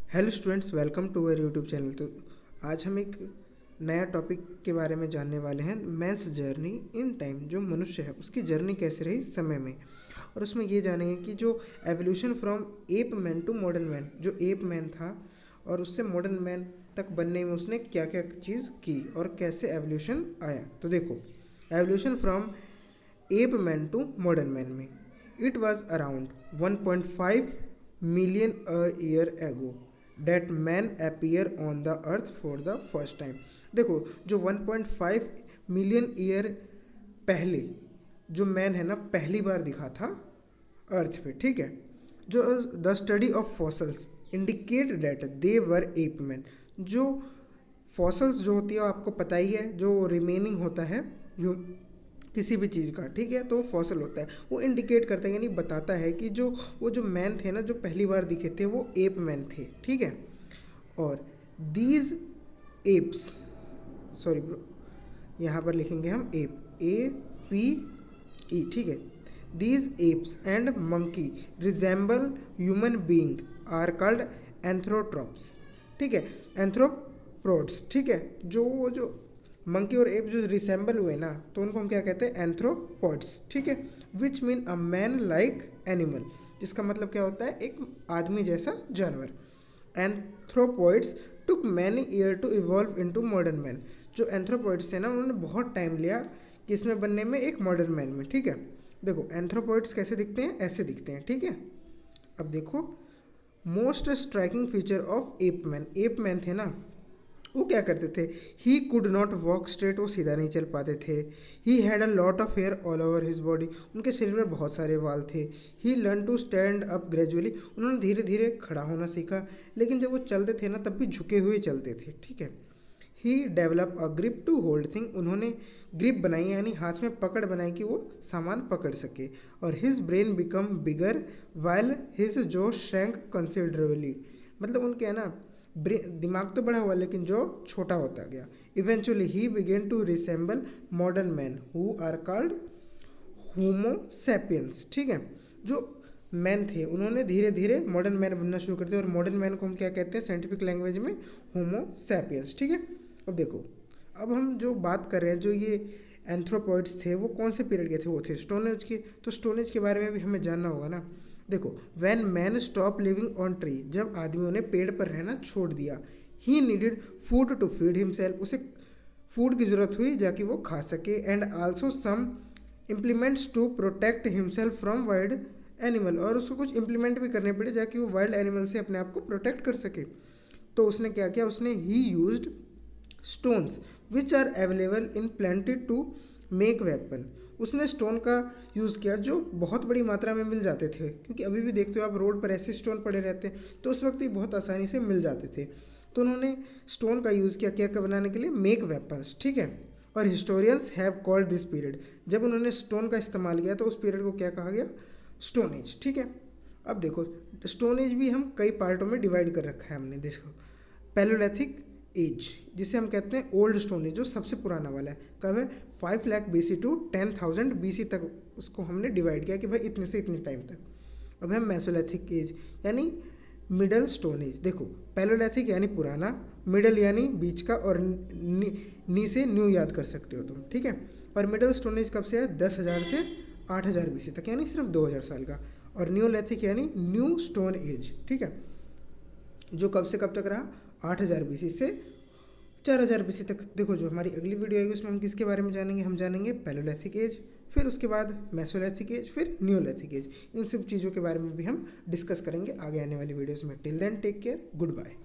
Hello students, welcome to our YouTube channel. तो आज हम एक नया टॉपिक के बारे में जानने वाले हैं, मैन्स जर्नी इन टाइम। जो मनुष्य है उसकी जर्नी कैसे रही समय में, और उसमें ये जानेंगे कि जो evolution from ape man to modern man, जो एप मैन था और उससे मॉडर्न मैन तक बनने में उसने क्या क्या चीज़ की और कैसे एवोल्यूशन आया। तो देखो, evolution from ape man to modern man में it was around 1.5 million a year ago that man appear on the earth for the first time। देखो, जो 1.5 मिलियन ईयर पहले जो मैन है ना, पहली बार दिखा था अर्थ पे, ठीक है। जो the study of fossils indicate that they were app man. जो फॉसल्स जो होती है आपको पता ही है, जो रिमेनिंग होता है किसी भी चीज़ का, ठीक है, तो फॉसल होता है, वो इंडिकेट करता है यानी बताता है कि जो मैन थे ना, जो पहली बार दिखे थे वो एप मैन थे, ठीक है। और दीज एप्स, सॉरी ब्रो, यहाँ पर लिखेंगे हम एप, APE, ठीक है। These apes and monkey resemble human being are called anthropoids, ठीक है, एंथ्रोपोड्स, ठीक है। जो मंकी और एप जो रिसेंबल हुए ना, तो उनको हम क्या कहते हैं, एंथ्रोपॉड्स, ठीक है। Which mean a man like animal, जिसका मतलब क्या होता है, एक आदमी जैसा जानवर। Anthropoids took many year to evolve into modern man. जो एंथ्रोपॉइड्स थे ना, उन्होंने बहुत टाइम लिया किसमें बनने में, एक मॉडर्न मैन में, ठीक है। देखो, एंथ्रोपॉइड्स कैसे दिखते हैं, ऐसे दिखते हैं, ठीक है। अब देखो, most striking feature of ape man थे ना, वो क्या करते थे, he could not walk straight, वो सीधा नहीं चल पाते थे। He had a lot of hair all over his body, उनके शरीर में बहुत सारे बाल थे। He learn to stand up gradually, उन्होंने धीरे धीरे खड़ा होना सीखा, लेकिन जब वो चलते थे ना तब भी झुके हुए चलते थे, ठीक है। He develop a grip to hold thing, उन्होंने ग्रिप बनाई यानी हाथ में पकड़ बनाई कि वो सामान पकड़ सके। और his brain become bigger while his जो श्रैंक कंसिडरेबली, मतलब उनके है ना, दिमाग तो बड़ा हुआ लेकिन जो छोटा होता गया। Eventually he began to resemble modern man who are called homo sapiens, ठीक है। जो मैन थे उन्होंने धीरे धीरे मॉडर्न मैन बनना शुरू कर दिया, और मॉडर्न मैन को हम क्या कहते हैं साइंटिफिक लैंग्वेज में, होमो सैपियंस, ठीक है। अब देखो, अब हम जो बात कर रहे हैं, जो ये एंथ्रोपॉइड्स थे वो कौन से पीरियड के थे, वो थे स्टोन एज के। तो स्टोन एज के बारे में भी हमें जानना होगा ना। देखो, when man stop living on tree, जब आदमियों ने पेड़ पर रहना छोड़ दिया, he needed food to feed himself, उसे फूड की ज़रूरत हुई जाकि वो खा सके, and also some implements to protect himself from wild animal, और उसको कुछ इम्प्लीमेंट भी करने पड़े जाकि वो वाइल्ड एनिमल से अपने आप को प्रोटेक्ट कर सके। तो उसने क्या किया, उसने he used stones which are available in plenty to make weapon, उसने स्टोन का यूज़ किया जो बहुत बड़ी मात्रा में मिल जाते थे, क्योंकि अभी भी देखते हो आप रोड पर ऐसे स्टोन पड़े रहते हैं, तो उस वक्त ये बहुत आसानी से मिल जाते थे। तो उन्होंने स्टोन का यूज़ किया क्या बनाने के लिए, मेक वेपन्स, ठीक है। और historians have called this period, जब उन्होंने स्टोन का इस्तेमाल किया तो उस पीरियड को क्या कहा गया, स्टोन एज, ठीक है। अब देखो, स्टोन एज भी हम कई पार्टों में डिवाइड कर रखा है हमने। देखो, पैलोलिथिक एज, जिसे हम कहते हैं ओल्ड स्टोन एज, जो सबसे पुराना वाला है, कब है, 5 लाख BC टू 10,000 BC तक उसको हमने डिवाइड किया कि भाई इतने से इतने टाइम तक। अब है मेसोलिथिक एज यानी मिडल स्टोन एज। देखो, पैलोलिथिक यानी पुराना, मिडल यानी बीच का, और नी से न्यू याद कर सकते हो तुम, ठीक है। और मिडल स्टोन एज कब से है, 10,000 से 8,000 BC तक, यानी सिर्फ 2,000 साल का। और न्यूलिथिक यानी न्यू स्टोन एज, ठीक है, जो कब से कब तक रहा, 8,000 BC से 4,000 BC तक। देखो, जो हमारी अगली वीडियो आएगी उसमें हम किसके बारे में जानेंगे, हम जानेंगे पैलोलिथिक एज, फिर उसके बाद मेसोलिथिक एज, फिर न्यूलिथिक एज। इन सब चीज़ों के बारे में भी हम डिस्कस करेंगे आगे आने वाली वीडियोस में। Till then take care, good bye.